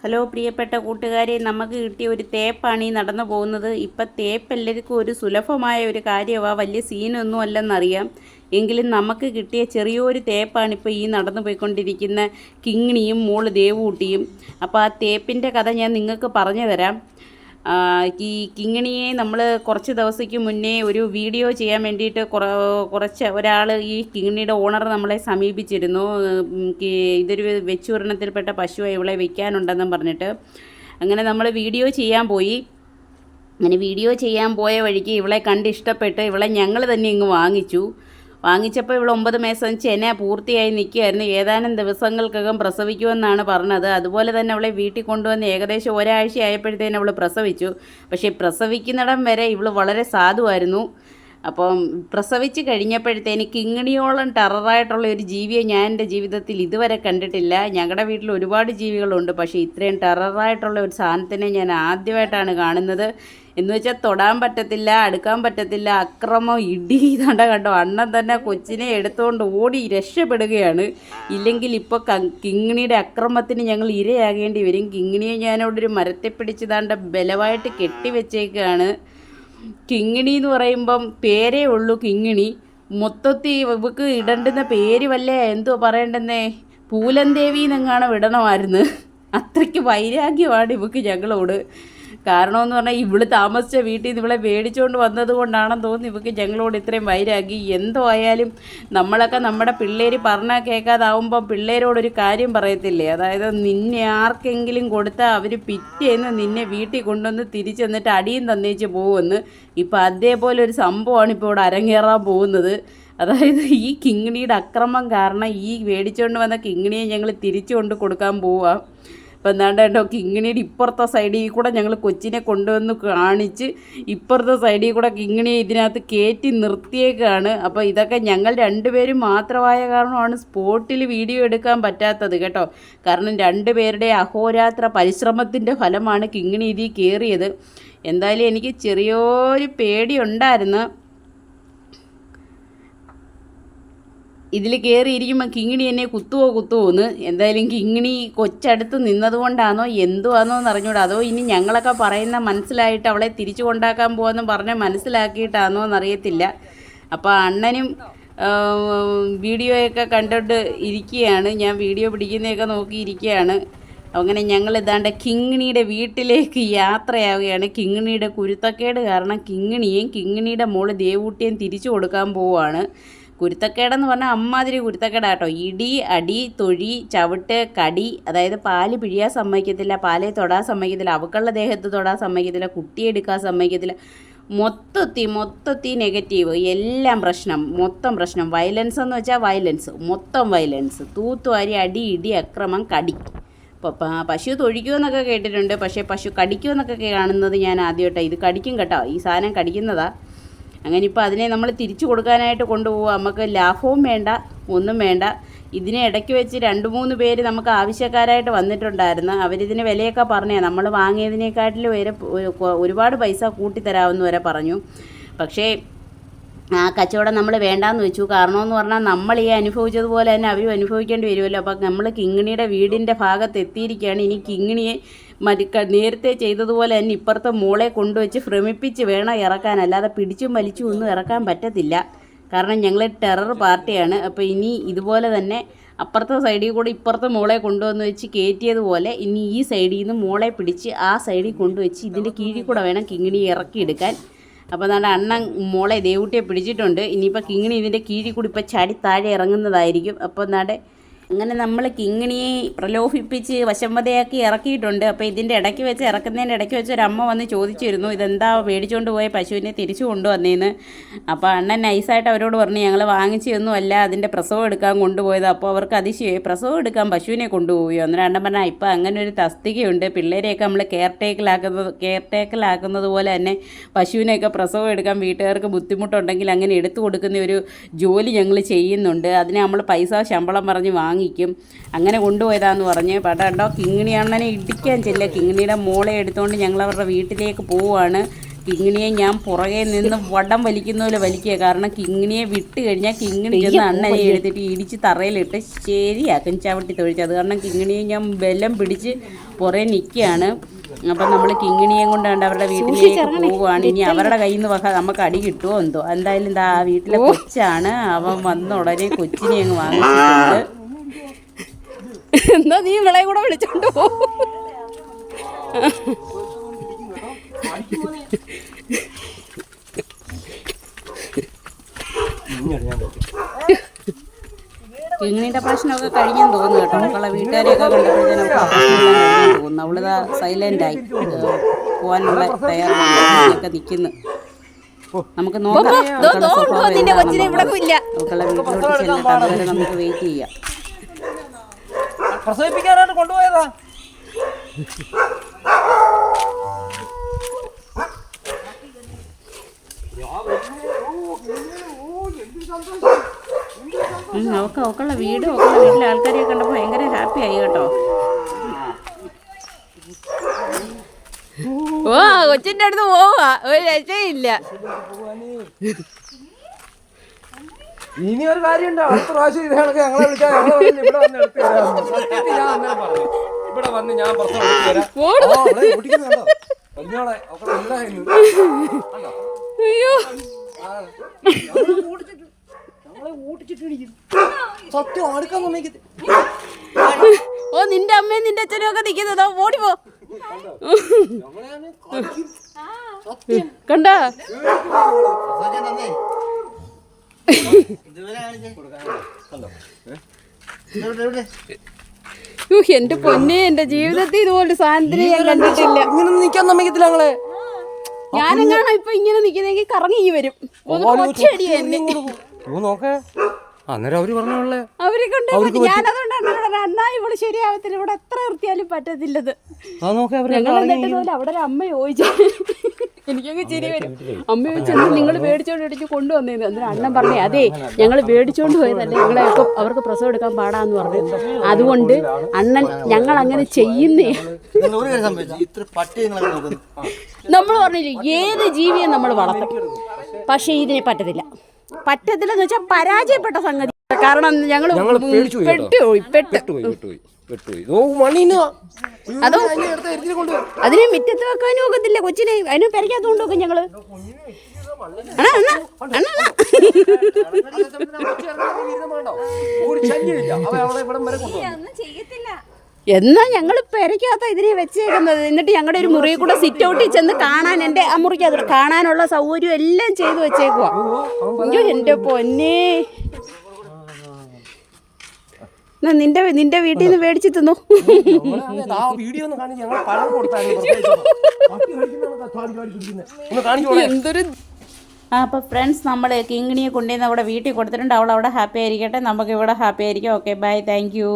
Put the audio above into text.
Hello പ്രിയപ്പെട്ട കൂട്ടുകാരെ, നമുക്ക് കിട്ടിയ ഒരു തേപ്പാണ് ഈ നടന്നു പോകുന്നത്. ഇപ്പം തേപ്പ് എല്ലാവർക്കും ഒരു സുലഭമായ ഒരു കാര്യമാണ്, വലിയ സീനൊന്നും അല്ലെന്നറിയാം. എങ്കിലും നമുക്ക് കിട്ടിയ ചെറിയൊരു തേപ്പാണ് ഇപ്പോൾ ഈ നടന്നു പോയിക്കൊണ്ടിരിക്കുന്ന കിങ്ങിണിയും മോള് ദേവൂട്ടിയും. അപ്പോൾ ആ തേപ്പിൻ്റെ കഥ ഞാൻ നിങ്ങൾക്ക് പറഞ്ഞു തരാം. ഈ കിങ്ങിണിയെ നമ്മൾ കുറച്ച് ദിവസത്തേക്ക് മുന്നേ ഒരു വീഡിയോ ചെയ്യാൻ വേണ്ടിയിട്ട് ഒരാൾ ഈ കിങ്ങിണിയുടെ ഓണർ നമ്മളെ സമീപിച്ചിരുന്നു. ഇതൊരു വെച്ചുവരണത്തിൽപ്പെട്ട പശുവായി ഇവളെ വിൽക്കാനുണ്ടെന്നും പറഞ്ഞിട്ട്. അങ്ങനെ നമ്മൾ വീഡിയോ ചെയ്യാൻ പോയി. അങ്ങനെ വീഡിയോ ചെയ്യാൻ പോയ വഴിക്ക് ഇവളെ കണ്ട് ഇഷ്ടപ്പെട്ട് ഇവളെ ഞങ്ങൾ തന്നെ ഇങ്ങ് വാങ്ങിച്ചപ്പോൾ ഇവൾ 9 മാസം ചെന പൂർത്തിയായി നിൽക്കുകയായിരുന്നു. ഏതാനും ദിവസങ്ങൾക്കകം പ്രസവിക്കുമെന്നാണ് പറഞ്ഞത്. അതുപോലെ തന്നെ അവളെ വീട്ടിൽ കൊണ്ടുവന്ന് ഏകദേശം ഒരാഴ്ച ആയപ്പോഴത്തേനും അവൾ പ്രസവിച്ചു. പക്ഷേ പ്രസവിക്കുന്നിടം വരെ ഇവൾ വളരെ സാധുവായിരുന്നു. അപ്പം പ്രസവിച്ച് കഴിഞ്ഞപ്പോഴത്തേന് കിങ്ങിണിയോളം ടെററായിട്ടുള്ള ഒരു ജീവിയെ ഞാൻ എൻ്റെ ജീവിതത്തിൽ ഇതുവരെ കണ്ടിട്ടില്ല. ഞങ്ങളുടെ വീട്ടിൽ ഒരുപാട് ജീവികളുണ്ട്, പക്ഷേ ഇത്രയും ടെററായിട്ടുള്ള ഒരു സാധനത്തിനെ ഞാൻ ആദ്യമായിട്ടാണ് കാണുന്നത്. എന്ന് വെച്ചാൽ തൊടാൻ പറ്റത്തില്ല, അടുക്കാൻ പറ്റത്തില്ല, അക്രമം, ഇടി. കണ്ടോ അണ്ണൻ തന്നെ കൊച്ചിനെ എടുത്തുകൊണ്ട് ഓടി രക്ഷപ്പെടുകയാണ്. ഇല്ലെങ്കിൽ ഇപ്പോൾ കിങ്ങിണിയുടെ അക്രമത്തിന് ഞങ്ങൾ ഇരയാകേണ്ടി വരും. കിങ്ങിണിയെ ഞാനവിടെ ഒരു മരത്തെ പിടിച്ച് ബലമായിട്ട് കെട്ടിവെച്ചേക്കാണ്. കിങ്ങിണി എന്ന് പറയുമ്പം പേരേ ഉള്ളൂ കിങ്ങിണി. മൊത്തത്തിൽ ഇവക്ക് ഇടണ്ടുന്ന പേര് എന്തോ പറയണ്ടെന്നേ, പൂലന്തേവി എന്നെങ്ങാണ് വിടണമായിരുന്നു. അത്രയ്ക്ക് വൈരാഗ്യമാണ് ഇവക്ക് ഞങ്ങളോട്. കാരണമെന്ന് പറഞ്ഞാൽ ഇവള് താമസിച്ച വീട്ടിൽ നിന്ന് ഇവളെ മേടിച്ചുകൊണ്ട് വന്നത് കൊണ്ടാണെന്ന് തോന്നുന്നു ഇവക്ക് ഞങ്ങളോട് ഇത്രയും വൈരാഗ്യം. എന്തോ ആയാലും നമ്മളൊക്കെ നമ്മുടെ പിള്ളേർ പറഞ്ഞാൽ കേൾക്കാതാവുമ്പം പിള്ളേരോടൊരു കാര്യം പറയത്തില്ലേ, അതായത് നിന്നെ ആർക്കെങ്കിലും കൊടുത്താൽ അവർ പിറ്റേന്ന് നിന്നെ വീട്ടിൽ കൊണ്ടുവന്ന് തിരിച്ചെന്നിട്ട് അടിയും തന്നേച്ച് പോകുമെന്ന്. ഇപ്പം അതേപോലെ ഒരു സംഭവമാണ് ഇപ്പോൾ ഇവിടെ അരങ്ങേറാൻ പോകുന്നത്. അതായത് ഈ കിങ്ങിണിയുടെ അക്രമം കാരണം ഈ മേടിച്ചുകൊണ്ട് വന്ന കിങ്ങിണിയെ ഞങ്ങൾ തിരിച്ചു കൊണ്ട് കൊടുക്കാൻ പോവാം. അപ്പം എന്താണ്ടോ കിങ്ങിണിയുടെ ഇപ്പുറത്തെ സൈഡിൽ കൂടെ ഞങ്ങൾ കൊച്ചിനെ കൊണ്ടുവന്ന് കാണിച്ച് ഇപ്പുറത്തെ സൈഡിൽ കൂടെ കിങ്ങിണിയെ ഇതിനകത്ത് കയറ്റി നിർത്തിയേക്കാണ്. അപ്പോൾ ഇതൊക്കെ ഞങ്ങൾ രണ്ടുപേരും മാത്രമായ കാരണമാണ് സ്പോട്ടിൽ വീഡിയോ എടുക്കാൻ പറ്റാത്തത് കേട്ടോ. കാരണം രണ്ടുപേരുടെ അഹോരാത്ര പരിശ്രമത്തിൻ്റെ ഫലമാണ് കിങ്ങിണി ഇതിൽ കയറിയത്. എന്തായാലും എനിക്ക് ചെറിയൊരു പേടിയുണ്ടായിരുന്നു. ഇതിൽ കയറിയിരിക്കുമ്പോൾ കിങ്ങിണി എന്നെ കുത്തുവോന്ന്. എന്തായാലും കിങ്ങിണി കൊച്ചടുത്ത് നിന്നതുകൊണ്ടാണോ എന്തുവാണോ എന്നറിഞ്ഞൂടാ, അതോ ഇനി ഞങ്ങളൊക്കെ പറയുന്ന മനസ്സിലായിട്ട് അവളെ തിരിച്ചു കൊണ്ടാക്കാൻ പോകാമെന്ന് പറഞ്ഞ് മനസ്സിലാക്കിയിട്ടാണോ എന്നറിയത്തില്ല. അപ്പോൾ അണ്ണനും വീഡിയോയൊക്കെ കണ്ടിട്ട് ഇരിക്കുകയാണ്. ഞാൻ വീഡിയോ പിടിക്കുന്നതൊക്കെ നോക്കിയിരിക്കുകയാണ്. അങ്ങനെ ഞങ്ങൾ ഇതാണ്ട് കിങ്ങിണിയുടെ വീട്ടിലേക്ക് യാത്രയാവുകയാണ്. കിങ്ങിണിയുടെ കുരുത്തക്കേട് കാരണം കിങ്ങിണിയെയും കിങ്ങിണിയുടെ മോള് ദേവൂട്ടിയെയും തിരിച്ചു കൊടുക്കാൻ പോവുകയാണ്. കുരുത്തക്കേടെന്ന് പറഞ്ഞാൽ അമ്മാതിരി കുരുത്തക്കേടാട്ടോ. ഇടി, അടി, തൊഴി, ചവിട്ട്, കടി. അതായത് പാല് പിഴിയാൻ സമ്മതിക്കത്തില്ല, പാലെ തൊടാൻ സമ്മതിക്കത്തില്ല, അവക്കുള്ള ദേഹത്ത് തൊടാൻ സമ്മതിക്കത്തില്ല, കുട്ടിയെടുക്കാൻ സമ്മതിക്കത്തില്ല. മൊത്തത്തിൽ നെഗറ്റീവ്, എല്ലാം പ്രശ്നം, മൊത്തം പ്രശ്നം. വയലൻസ് എന്ന് വെച്ചാൽ വയലൻസ്, മൊത്തം വയലൻസ്. തൂത്തുവാരി അടി, ഇടി, അക്രമം, കടി. ഇപ്പോൾ പശു തൊഴിക്കുമെന്നൊക്കെ കേട്ടിട്ടുണ്ട്, പക്ഷേ പശു കടിക്കുമെന്നൊക്കെ കാണുന്നത് ഞാൻ ആദ്യമായിട്ടാണ്. ഇത് കടിക്കും കേട്ടോ, ഈ സാധനം കടിക്കുന്നതാ. അങ്ങനെ ഇപ്പോൾ അതിനെ നമ്മൾ തിരിച്ചു കൊടുക്കാനായിട്ട് കൊണ്ടുപോകുക. നമുക്ക് ലാഭവും വേണ്ട, ഒന്നും വേണ്ട. ഇതിനെ ഇടയ്ക്ക് വെച്ച് 2-3 പേര് നമുക്ക് ആവശ്യക്കാരായിട്ട് വന്നിട്ടുണ്ടായിരുന്നു. അവരിതിന് വിലയൊക്കെ പറഞ്ഞേ, നമ്മൾ വാങ്ങിയതിനേക്കാട്ടിൽ ഒരുപാട് പൈസ കൂട്ടിത്തരാമെന്ന് വരെ പറഞ്ഞു. പക്ഷേ ആ കച്ചവടം നമ്മൾ വേണ്ടാന്ന് വെച്ചു. കാരണമെന്ന് പറഞ്ഞാൽ നമ്മൾ ഈ അനുഭവിച്ചതുപോലെ തന്നെ അവരും അനുഭവിക്കേണ്ടി വരുമല്ലോ. അപ്പം നമ്മൾ കിങ്ങിണിയുടെ വീടിൻ്റെ ഭാഗത്ത് എത്തിയിരിക്കുകയാണ്. ഇനി കിങ്ങിണിയെ നേരത്തെ ചെയ്തതുപോലെ തന്നെ ഇപ്പുറത്തെ മോളെ കൊണ്ടുവച്ച് ഭ്രമിപ്പിച്ച് വേണം ഇറക്കാൻ, അല്ലാതെ പിടിച്ചും വലിച്ചും ഒന്നും ഇറക്കാൻ പറ്റത്തില്ല. കാരണം ഞങ്ങൾ ടെറർ പാർട്ടിയാണ്. അപ്പോൾ ഇനി ഇതുപോലെ തന്നെ അപ്പുറത്തെ സൈഡിൽ കൂടെ ഇപ്പുറത്തെ മോളെ കൊണ്ടുവന്ന് വെച്ച് കയറ്റിയതുപോലെ ഇനി ഈ സൈഡിൽ നിന്ന് മോളെ പിടിച്ച് ആ സൈഡിൽ കൊണ്ടുവച്ച് ഇതിൻ്റെ കീഴിൽ കൂടെ വേണം കിങ്ങിണിയെ ഇറക്കിയെടുക്കാൻ. അപ്പോൾ നമ്മുടെ അണ്ണൻ മോളെ ദേവൂട്ടിയെ പിടിച്ചിട്ടുണ്ട്. ഇനിയിപ്പോൾ കിങ്ങിണി ഇതിൻ്റെ കീഴിൽ കൂടി ഇപ്പോൾ ചാടി താഴെ ഇറങ്ങുന്നതായിരിക്കും. അപ്പോൾ അങ്ങനെ നമ്മൾ കിങ്ങിണിയെ പ്രലോഭിപ്പിച്ച് വശംവദയാക്കി ഇറക്കിയിട്ടുണ്ട്. അപ്പോൾ ഇതിൻ്റെ ഇടയ്ക്ക് വെച്ച് ഇറക്കുന്നതിൻ്റെ ഇടയ്ക്ക് വെച്ച് ഒരു അമ്മ വന്ന് ചോദിച്ചിരുന്നു, ഇതെന്താ മേടിച്ചുകൊണ്ട് പോയ പശുവിനെ തിരിച്ചു കൊണ്ടുവന്നേന്ന്. അപ്പോൾ അണ്ണൻ നൈസായിട്ട് അവരോട് പറഞ്ഞു, ഞങ്ങൾ വാങ്ങിച്ചൊന്നുമല്ല, അതിൻ്റെ പ്രസവം എടുക്കാൻ കൊണ്ടുപോയത്. അപ്പോൾ അവർക്ക് അതിശയമായി, പ്രസവം എടുക്കാൻ പശുവിനെ കൊണ്ടുപോയോ? അന്നേരം അണ്ണൻ പറഞ്ഞാൽ ഇപ്പോൾ അങ്ങനെ ഒരു തസ്തികയുണ്ട്, പിള്ളേരെയൊക്കെ നമ്മൾ കെയർടേക്കിലാക്കുന്നത് പോലെ തന്നെ പശുവിനെയൊക്കെ പ്രസവം എടുക്കാൻ വീട്ടുകാർക്ക് ബുദ്ധിമുട്ടുണ്ടെങ്കിൽ അങ്ങനെ എടുത്തു കൊടുക്കുന്ന ഒരു ജോലി ഞങ്ങൾ ചെയ്യുന്നുണ്ട്. അതിന് നമ്മൾ പൈസ ശമ്പളം പറഞ്ഞ് വാങ്ങിക്കും. അങ്ങനെ കൊണ്ടുപോയതാന്ന് പറഞ്ഞ് പടണ്ടോ കിങ്ങിണി അണ്ണനെ ഇടിക്കാൻ ചെല്ല. കിങ്ങിണിയുടെ മോളെ എടുത്തുകൊണ്ട് ഞങ്ങൾ അവരുടെ വീട്ടിലേക്ക് പോവുകയാണ്. കിങ്ങിണിയെ ഞാൻ പുറകെ നിന്ന് വടം വലിക്കുന്ന പോലെ വലിക്കുക. കാരണം കിങ്ങിണിയെ വിട്ട് കഴിഞ്ഞാൽ കിങ്ങിണി ചെന്ന് അണ്ണനെ എടുത്തിട്ട് ഇടിച്ച് തറയിലിട്ട് ശരിയാക്കും, ചവിട്ടി തൊഴിച്ച്. അത് കാരണം കിങ്ങിണിയെ ഞാൻ ബലം പിടിച്ച് പുറേ നിൽക്കുകയാണ്. അപ്പം നമ്മൾ കിങ്ങിണിയും കൊണ്ടാണ്ട് അവരുടെ വീട്ടിലേക്ക് പോവുകയാണ്. ഇനി അവരുടെ കയ്യിൽ നിന്ന് നമുക്ക് അടി കിട്ടുമോ എന്തോ. എന്തായാലും എന്താ വീട്ടിലെ കൊച്ചാണ്. അവൻ വന്ന ഉടനെ കൊച്ചിനെ അങ്ങ് വാങ്ങിച്ചിട്ടുണ്ട്. എന്താ നീ ഇവളെ കൂടെ വിളിച്ചോണ്ട് പോ. കിങ്ങിണിയുടെ പ്രശ്നമൊക്കെ കഴിഞ്ഞെന്ന് തോന്നുന്നു കേട്ടോ. മക്കളെ വീട്ടുകാരെയൊക്കെ കണ്ടപ്പോഴത്തേനും പ്രശ്നമെല്ലാം തോന്നുന്നു. അവളിതാ സൈലൻ്റായി പോകാനുള്ള തയ്യാറൊക്കെ നിൽക്കുന്നു. നമുക്ക് നോക്കാം വീട്ടിലോട്ട് ചെല്ലിട്ട് അതുവരെ നമുക്ക് വെയിറ്റ് ചെയ്യാം. പ്രസവിപ്പിക്കാനായിട്ട് കൊണ്ടുപോയതാ. അവക്കുള്ള വീട്ടിലെ ആൾക്കാരെയൊക്കെ കണ്ടപ്പോൾ ഭയങ്കര ഹാപ്പി ആയി കേട്ടോ. ഓ കൊച്ചിന്റെ അടുത്ത് പോവാ, ഒരു രക്ഷയില്ല. ഇനി ഒരു കാര്യമുണ്ടോ, അടുത്ത പ്രാവശ്യം ഇതേക്ക് ഞങ്ങളെ വിളിച്ചാൽ ഇവിടെ വന്ന് എടുത്ത് ഇവിടെ വന്ന് ഞാൻ പ്രശ്നം സത്യം അടുക്കാൻ സമ്മതിക്കത്തില്ല. ഓ നിന്റെ അമ്മയും നിന്റെ അച്ഛനും ഒക്കെ നിൽക്കുന്നതോ, ഓടിപ്പോ. കണ്ടോ എന്റെ പൊന്നെ, എന്റെ ജീവിതത്തിൽ ഇതുപോലെ സാധനത്തിന് ഞാൻ കണ്ടിട്ടില്ല. ഇങ്ങനെ നിൽക്കാൻ സമ്മതിക്കത്തില്ല ഞങ്ങളെ. ഞാനെങ്ങാണോ ഇപ്പൊ ഇങ്ങനെ നിക്കുന്നെങ്കിൽ കറങ്ങി വരും. നോക്കേ അന്നേരം അവര് പറഞ്ഞേ അവരെ കൊണ്ട് ഞാനതുകൊണ്ടാണ് അന്നാ ഇവള് ശരിയാവത്തില്ല, ഇവിടെ എത്ര നിർത്തിയാലും പറ്റത്തില്ലത്. ഞങ്ങൾ അവിടെ ഒരു അമ്മ ചോദിച്ചു, എനിക്കൊക്കെ ശരി വരും. അമ്മ ചോദിച്ചാൽ നിങ്ങൾ മേടിച്ചോണ്ട് ഇടിച്ച് കൊണ്ടുവന്നേന്ന്. അന്നേരം അണ്ണൻ പറഞ്ഞേ അതെ ഞങ്ങൾ മേടിച്ചോണ്ട് പോയതല്ലേ, ഞങ്ങളെ അവർക്ക് പ്രസവം എടുക്കാൻ പാടാന്ന് പറഞ്ഞു. അതുകൊണ്ട് അണ്ണൻ ഞങ്ങൾ അങ്ങനെ ചെയ്യുന്നേ. നമ്മൾ പറഞ്ഞില്ലേ ഏത് ജീവിയെ നമ്മൾ വളർത്തും, പക്ഷെ ഇതിനെ പറ്റത്തില്ലെന്ന് വെച്ചാൽ പരാജയപ്പെട്ട സംഗതി. കാരണം ഞങ്ങൾ പെട്ടുപോയി. അതോ അതിനെ മിറ്റത്ത് വെക്കാനും ഒക്കത്തില്ല കൊച്ചിനെ, അതിനും പെരക്കാത്ത കൊണ്ടുവെക്കും ഞങ്ങള്. എന്നാ ഞങ്ങൾ പെരയ്ക്കകത്ത ഇതിനെ വെച്ചേക്കുന്നത്. എന്നിട്ട് ഞങ്ങളുടെ ഒരു മുറിയിൽ കൂടെ സിറ്റ് ഔട്ടിൽ ചെന്ന് കാണാൻ, എൻ്റെ ആ മുറിക്കകത്ത് കാണാനുള്ള സൗകര്യം എല്ലാം ചെയ്തു വെച്ചേക്കുവാ. അയ്യോ എൻ്റെ പൊന്നേ, നിന്റെ വീട്ടിൽ നിന്ന് മേടിച്ച് തിന്നു. എന്തൊരു അപ്പോൾ ഫ്രണ്ട്സ്, നമ്മൾ കിങ്ങിണിയെ കൊണ്ടുവന്ന് അവിടെ വീട്ടിൽ കൊടുത്തിട്ടുണ്ട്. അവൾ അവിടെ ഹാപ്പി ആയിരിക്കട്ടെ, നമുക്ക് ഇവിടെ ഹാപ്പി ആയിരിക്കും. Okay bye, thank you.